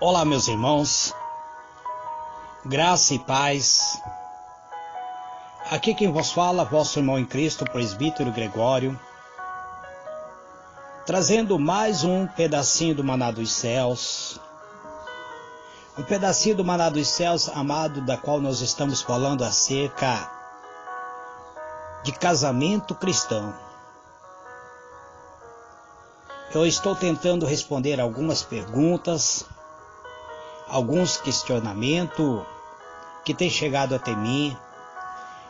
Olá, meus irmãos, graça e paz. Aqui quem vos fala, vosso irmão em Cristo, presbítero Gregório, trazendo mais um pedacinho do maná dos céus. Um pedacinho do maná dos céus, amado, da qual nós estamos falando acerca de casamento cristão. Eu estou tentando responder algumas perguntas, alguns questionamentos que têm chegado até mim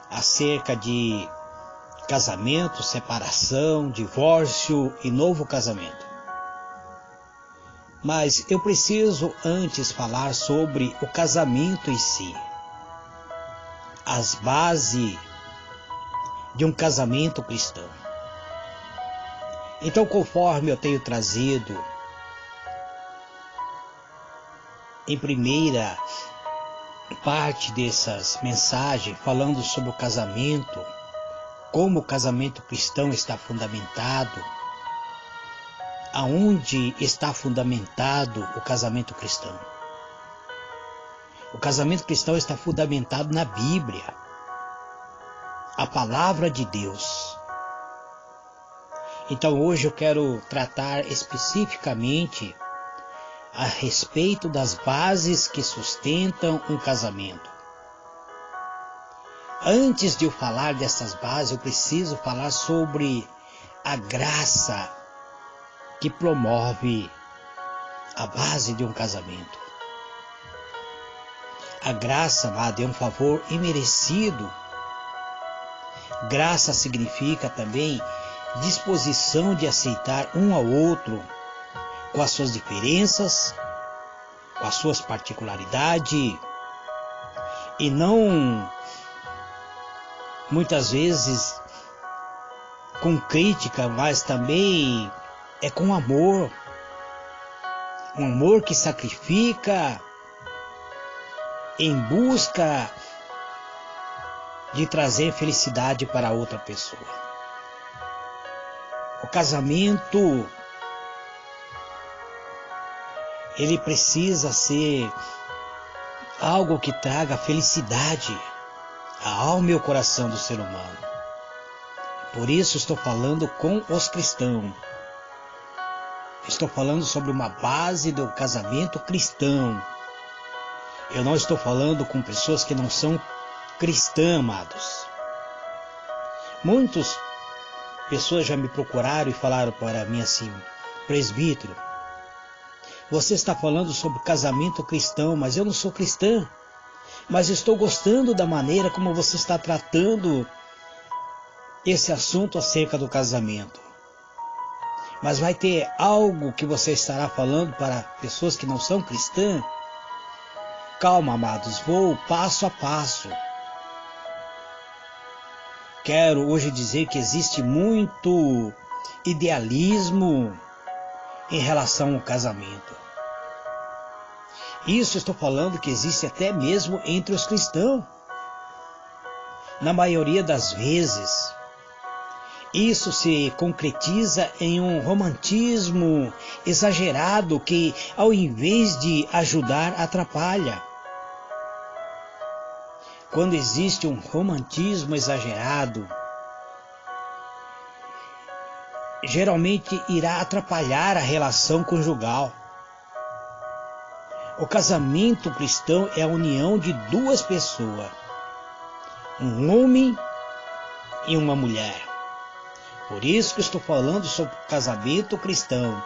acerca de casamento, separação, divórcio e novo casamento. Mas eu preciso antes falar sobre o casamento em si, as bases de um casamento cristão. Então, conforme eu tenho trazido em primeira parte dessas mensagens, falando sobre o casamento, como o casamento cristão está fundamentado, aonde está fundamentado o casamento cristão. O casamento cristão está fundamentado na Bíblia, a palavra de Deus. Então hoje eu quero tratar especificamente a respeito das bases que sustentam um casamento. Antes de eu falar dessas bases, eu preciso falar sobre a graça que promove a base de um casamento. A graça, amado, é um favor imerecido. Graça significa também disposição de aceitar um ao outro, com as suas diferenças, com as suas particularidades, e não, muitas vezes, com crítica, mas também é com amor. Um amor que sacrifica em busca de trazer felicidade para outra pessoa. O casamento, ele precisa ser algo que traga felicidade à alma e ao coração do ser humano. Por isso estou falando com os cristãos. Estou falando sobre uma base do casamento cristão. Eu não estou falando com pessoas que não são cristãs, amados. Muitas pessoas já me procuraram e falaram para mim assim: presbítero, você está falando sobre casamento cristão, mas eu não sou cristã. Mas estou gostando da maneira como você está tratando esse assunto acerca do casamento. Mas vai ter algo que você estará falando para pessoas que não são cristãs? Calma, amados, vou passo a passo. Quero hoje dizer que existe muito idealismo em relação ao casamento. Isso estou falando que existe até mesmo entre os cristãos. Na maioria das vezes, isso se concretiza em um romantismo exagerado que, ao invés de ajudar, atrapalha. Quando existe um romantismo exagerado, geralmente irá atrapalhar a relação conjugal. O casamento cristão é a união de duas pessoas, um homem e uma mulher. Por isso que estou falando sobre casamento cristão.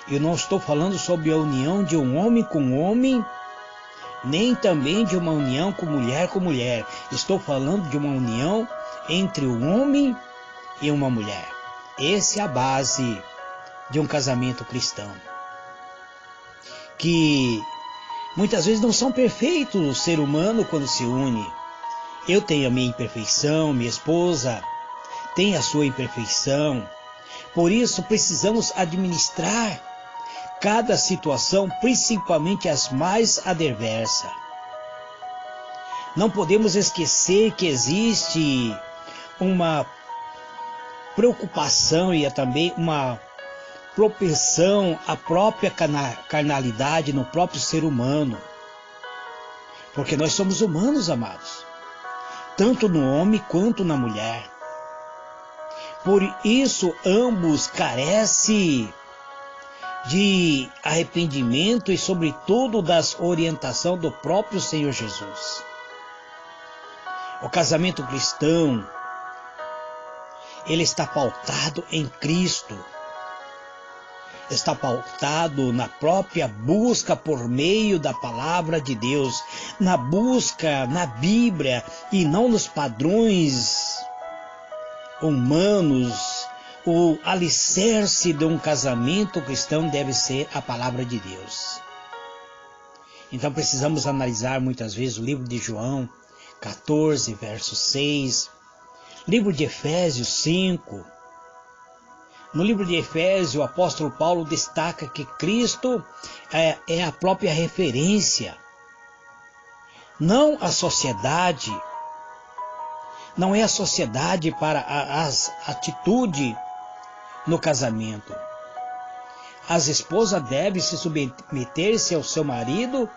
Eu não estou falando sobre a união de um homem com homem, nem também de uma união com mulher. Estou falando de uma união entre um homem e uma mulher. Essa é a base de um casamento cristão. Que muitas vezes não são perfeitos o ser humano quando se une. Eu tenho a minha imperfeição, minha esposa tem a sua imperfeição. Por isso precisamos administrar cada situação, principalmente as mais adversas. Não podemos esquecer que existe uma preocupação e também uma propensão à própria carnalidade no próprio ser humano. Porque nós somos humanos, amados, tanto no homem quanto na mulher. Por isso, ambos carecem de arrependimento e, sobretudo, das orientações do próprio Senhor Jesus. O casamento cristão, ele está pautado em Cristo. Está pautado na própria busca por meio da palavra de Deus, na busca na Bíblia e não nos padrões humanos. O alicerce de um casamento cristão deve ser a palavra de Deus. Então precisamos analisar muitas vezes o livro de João 14, verso 6, livro de Efésios 5. No livro de Efésios, o apóstolo Paulo destaca que Cristo é a própria referência, não a sociedade. Não é a sociedade para as atitudes no casamento. As esposas devem se submeter-se ao seu marido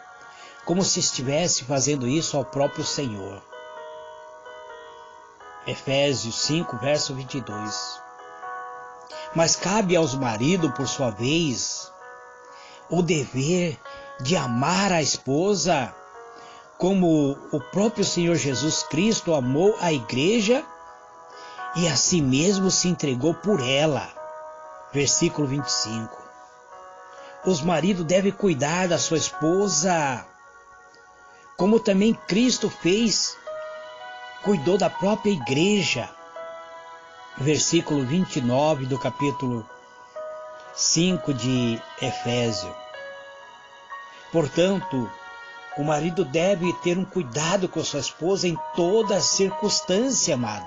como se estivesse fazendo isso ao próprio Senhor. Efésios 5, verso 22. Mas cabe aos maridos, por sua vez, o dever de amar a esposa como o próprio Senhor Jesus Cristo amou a igreja e a si mesmo se entregou por ela. Versículo 25. Os maridos devem cuidar da sua esposa, como também Cristo fez, cuidou da própria igreja. Versículo 29 do capítulo 5 de Efésios. Portanto, o marido deve ter um cuidado com sua esposa em toda circunstância, amado.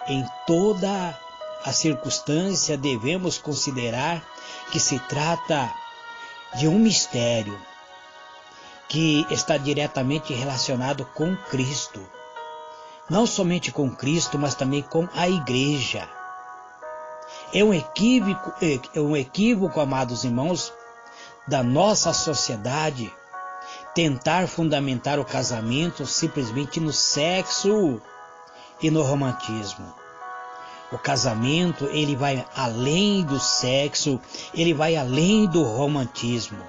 Em toda a circunstância devemos considerar que se trata de um mistério que está diretamente relacionado com Cristo. Não somente com Cristo, mas também com a igreja. É um equívoco, amados irmãos, da nossa sociedade tentar fundamentar o casamento simplesmente no sexo e no romantismo. O casamento, ele vai além do sexo, ele vai além do romantismo.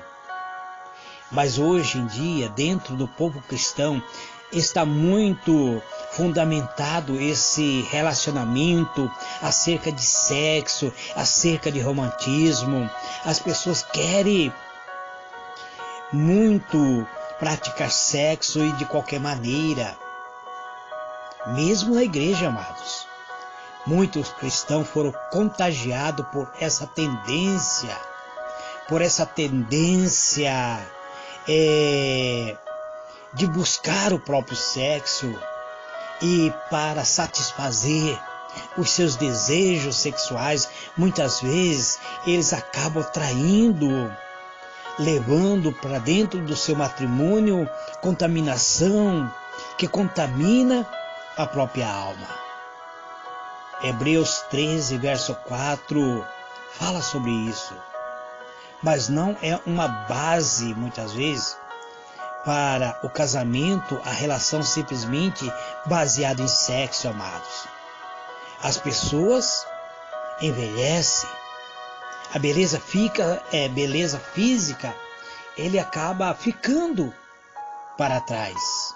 Mas hoje em dia, dentro do povo cristão, está muito fundamentado esse relacionamento acerca de sexo, acerca de romantismo. As pessoas querem muito praticar sexo e de qualquer maneira. Mesmo na igreja, amados, muitos cristãos foram contagiados por essa tendência, de buscar o próprio sexo e para satisfazer os seus desejos sexuais. Muitas vezes eles acabam traindo, levando para dentro do seu matrimônio contaminação que contamina a própria alma. Hebreus 13, verso 4 fala sobre isso. Mas não é uma base, muitas vezes, para o casamento, a relação simplesmente baseada em sexo, amados. As pessoas envelhecem, a beleza beleza física, ele acaba ficando para trás.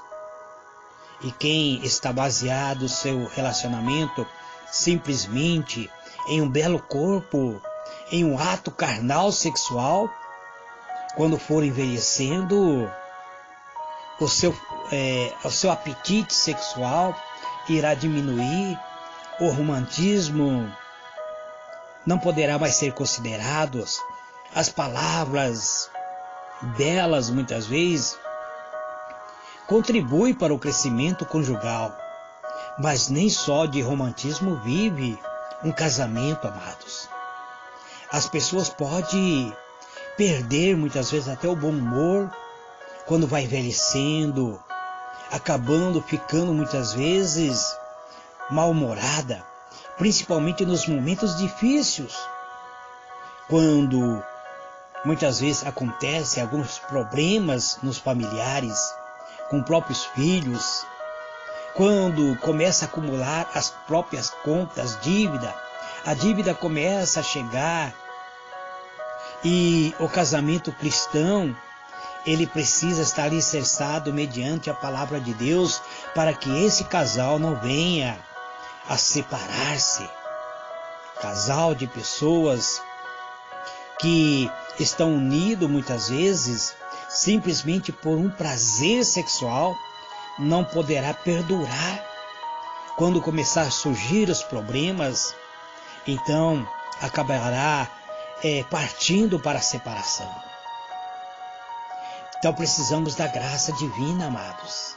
E quem está baseado o seu relacionamento simplesmente em um belo corpo, em um ato carnal sexual, quando for envelhecendo, o seu apetite sexual irá diminuir, o romantismo não poderá mais ser considerado, as palavras belas muitas vezes contribuem para o crescimento conjugal, mas nem só de romantismo vive um casamento, amados. As pessoas podem perder muitas vezes até o bom humor quando vai envelhecendo, ficando muitas vezes mal-humorada, principalmente nos momentos difíceis. quando muitas vezes acontecem alguns problemas nos familiares, com próprios filhos, quando começa a acumular as próprias contas, a dívida começa a chegar, e o casamento cristão, ele precisa estar alicerçado mediante a palavra de Deus, para que esse casal não venha a separar-se. Casal de pessoas que estão unidos muitas vezes simplesmente por um prazer sexual, não poderá perdurar. Quando começar a surgir os problemas, então acabará partindo para a separação. Então precisamos da graça divina, amados.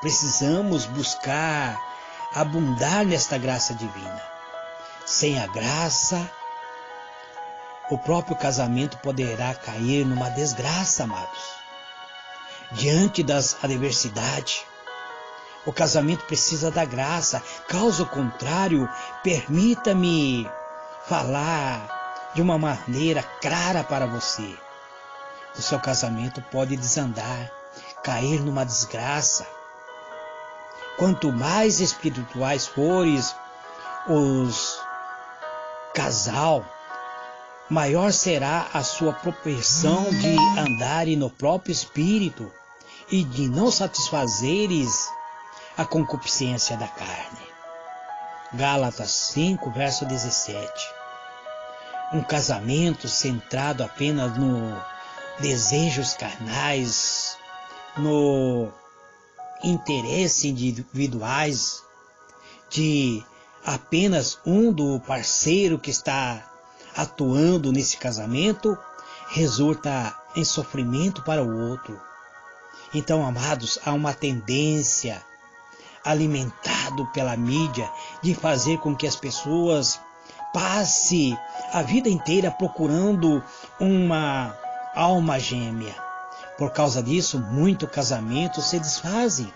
Precisamos buscar abundar nesta graça divina. Sem a graça, o próprio casamento poderá cair numa desgraça, amados. Diante das adversidades, o casamento precisa da graça. Caso contrário, permita-me falar de uma maneira clara para você. O seu casamento pode desandar, cair numa desgraça. Quanto mais espirituais fores os casal, maior será a sua propensão de andarem no próprio espírito e de não satisfazeres a concupiscência da carne. Gálatas 5, verso 17. Um casamento centrado apenas no desejos carnais, no interesse individuais de apenas um do parceiro que está atuando nesse casamento, resulta em sofrimento para o outro. Então, amados, há uma tendência alimentado pela mídia de fazer com que as pessoas passem a vida inteira procurando uma alma gêmea. Por causa disso, muitos casamentos se desfazem.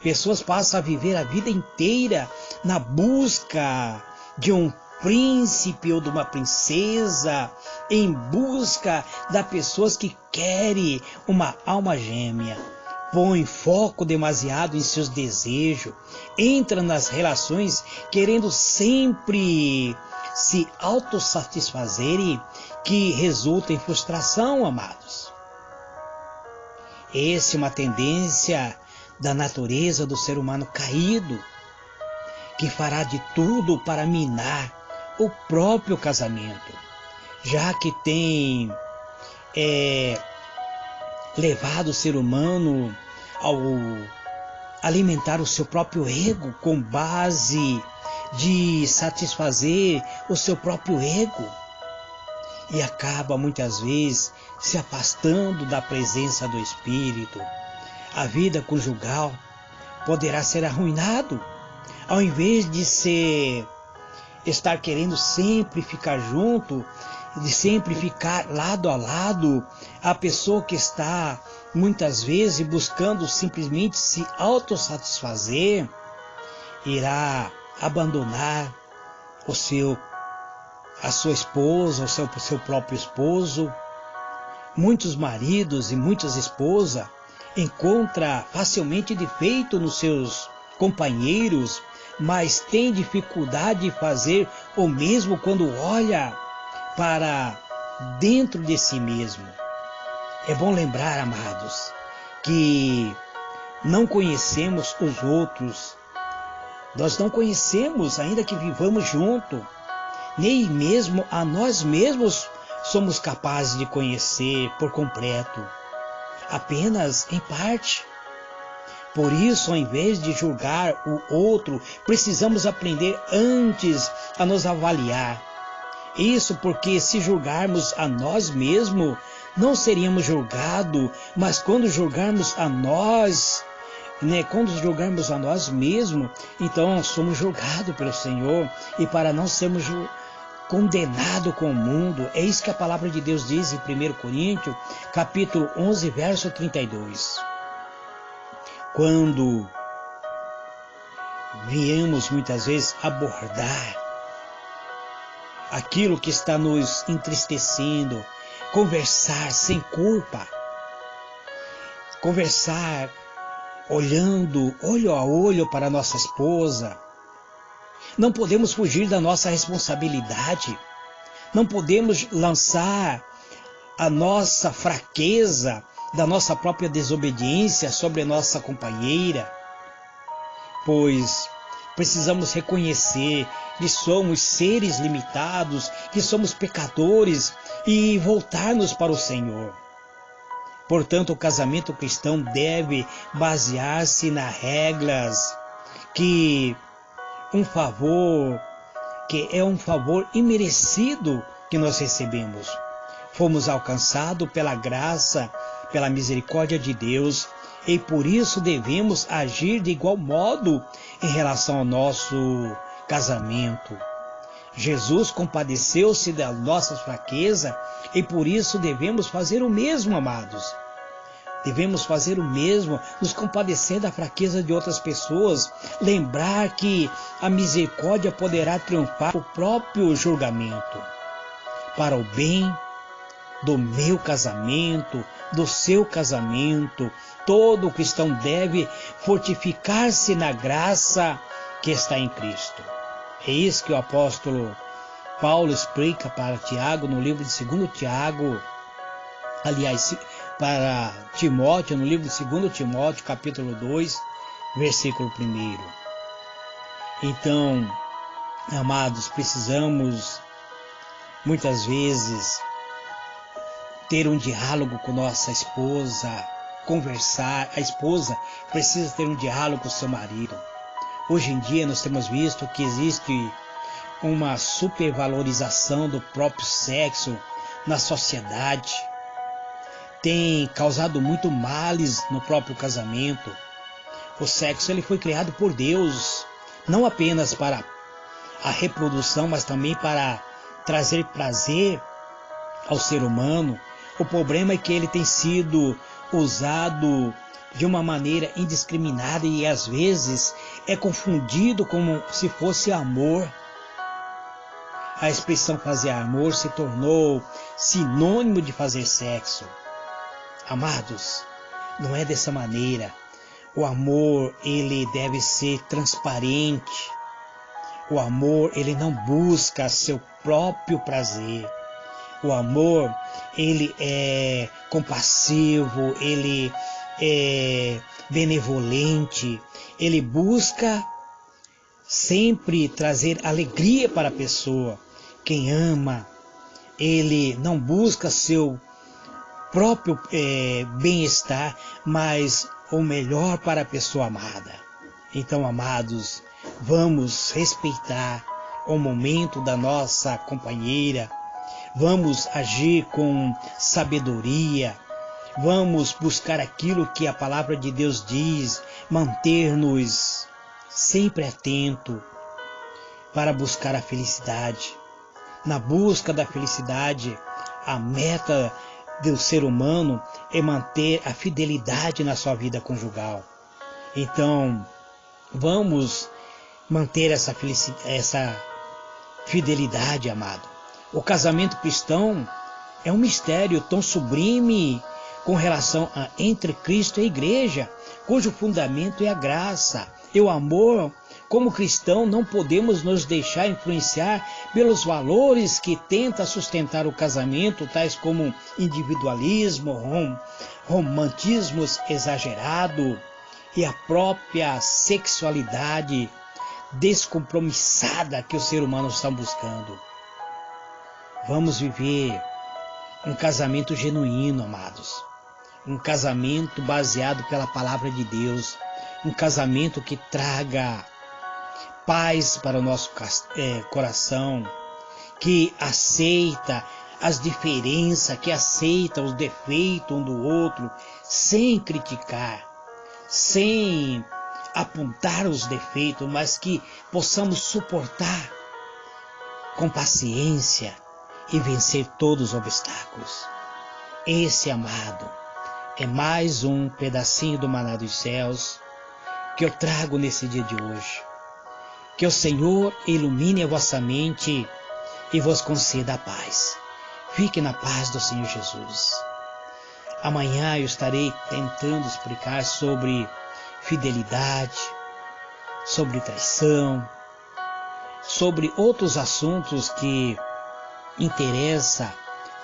Pessoas passam a viver a vida inteira na busca de um príncipe ou de uma princesa, em busca das pessoas que querem uma alma gêmea. Põe foco demasiado em seus desejos, entra nas relações querendo sempre se autossatisfazerem, que resulta em frustração, amados. Essa é uma tendência da natureza do ser humano caído, que fará de tudo para minar o próprio casamento, já que tem levado o ser humano ao alimentar o seu próprio ego com base de satisfazer o seu próprio ego, e acaba muitas vezes se afastando da presença do Espírito. A vida conjugal poderá ser arruinado, ao invés de estar querendo sempre ficar junto, de sempre ficar lado a lado. A pessoa que está muitas vezes buscando simplesmente se autossatisfazer, irá abandonar a sua esposa, o seu próprio esposo. Muitos maridos e muitas esposas encontram facilmente defeito nos seus companheiros, mas tem dificuldade de fazer o mesmo quando olha para dentro de si mesmo. É bom lembrar, amados, que não conhecemos os outros. Nós não conhecemos, ainda que vivamos junto. Nem mesmo a nós mesmos somos capazes de conhecer por completo, apenas em parte. Por isso, ao invés de julgar o outro, precisamos aprender antes a nos avaliar. Isso porque se julgarmos a nós mesmos, não seríamos julgados, mas quando julgarmos a nós, quando julgarmos a nós mesmos, então somos julgados pelo Senhor, e para não sermos condenados com o mundo. É isso que a palavra de Deus diz em 1 Coríntios, capítulo 11, verso 32. Quando viemos muitas vezes abordar aquilo que está nos entristecendo, conversar sem culpa, conversar olhando olho a olho para nossa esposa. Não podemos fugir da nossa responsabilidade, não podemos lançar a nossa fraqueza, da nossa própria desobediência sobre a nossa companheira, pois precisamos reconhecer que somos seres limitados, que somos pecadores e voltar-nos para o Senhor. Portanto, o casamento cristão deve basear-se nas regras que é um favor imerecido que nós recebemos. Fomos alcançados pela graça, pela misericórdia de Deus, e por isso devemos agir de igual modo em relação ao nosso casamento. Jesus compadeceu-se da nossa fraqueza e por isso devemos fazer o mesmo, amados. Devemos fazer o mesmo, nos compadecer da fraqueza de outras pessoas, lembrar que a misericórdia poderá triunfar o próprio julgamento. Para o bem do meu casamento, do seu casamento, todo cristão deve fortificar-se na graça que está em Cristo. É isso que o apóstolo Paulo explica para Tiago no livro de 2 Tiago, aliás, para Timóteo, no livro de 2 Timóteo, capítulo 2, versículo 1. Então, amados, precisamos muitas vezes ter um diálogo com nossa esposa, conversar. A esposa precisa ter um diálogo com o seu marido. Hoje em dia nós temos visto que existe uma supervalorização do próprio sexo na sociedade. Tem causado muito males no próprio casamento. O sexo ele foi criado por Deus, não apenas para a reprodução, mas também para trazer prazer ao ser humano. O problema é que ele tem sido usado de uma maneira indiscriminada e às vezes é confundido como se fosse amor. A expressão fazer amor se tornou sinônimo de fazer sexo. Amados, não é dessa maneira. O amor, ele deve ser transparente. O amor, ele não busca seu próprio prazer. O amor, ele é compassivo, ele é benevolente, ele busca sempre trazer alegria para a pessoa. Quem ama, ele não busca seu próprio bem-estar, mas o melhor para a pessoa amada. Então, amados, vamos respeitar o momento da nossa companheira, vamos agir com sabedoria, vamos buscar aquilo que a palavra de Deus diz, manter-nos sempre atento para buscar a felicidade. Na busca da felicidade, a meta do ser humano é manter a fidelidade na sua vida conjugal. Então, vamos manter essa fidelidade, amado. O casamento cristão é um mistério tão sublime com relação entre Cristo e a igreja, cujo fundamento é a graça e o amor. Como cristão, não podemos nos deixar influenciar pelos valores que tentam sustentar o casamento, tais como individualismo, romantismo exagerado e a própria sexualidade descompromissada que o ser humano está buscando. Vamos viver um casamento genuíno, amados. Um casamento baseado pela palavra de Deus. Um casamento que traga paz para o nosso coração, que aceita as diferenças, que aceita os defeitos um do outro, sem criticar, sem apontar os defeitos, mas que possamos suportar com paciência e vencer todos os obstáculos. Esse, amado, é mais um pedacinho do maná dos céus que eu trago nesse dia de hoje. Que o Senhor ilumine a vossa mente e vos conceda a paz. Fique na paz do Senhor Jesus. Amanhã eu estarei tentando explicar sobre fidelidade, sobre traição, sobre outros assuntos que interessam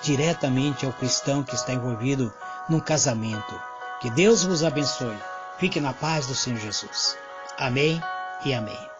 diretamente ao cristão que está envolvido num casamento. Que Deus vos abençoe. Fique na paz do Senhor Jesus. Amém e amém.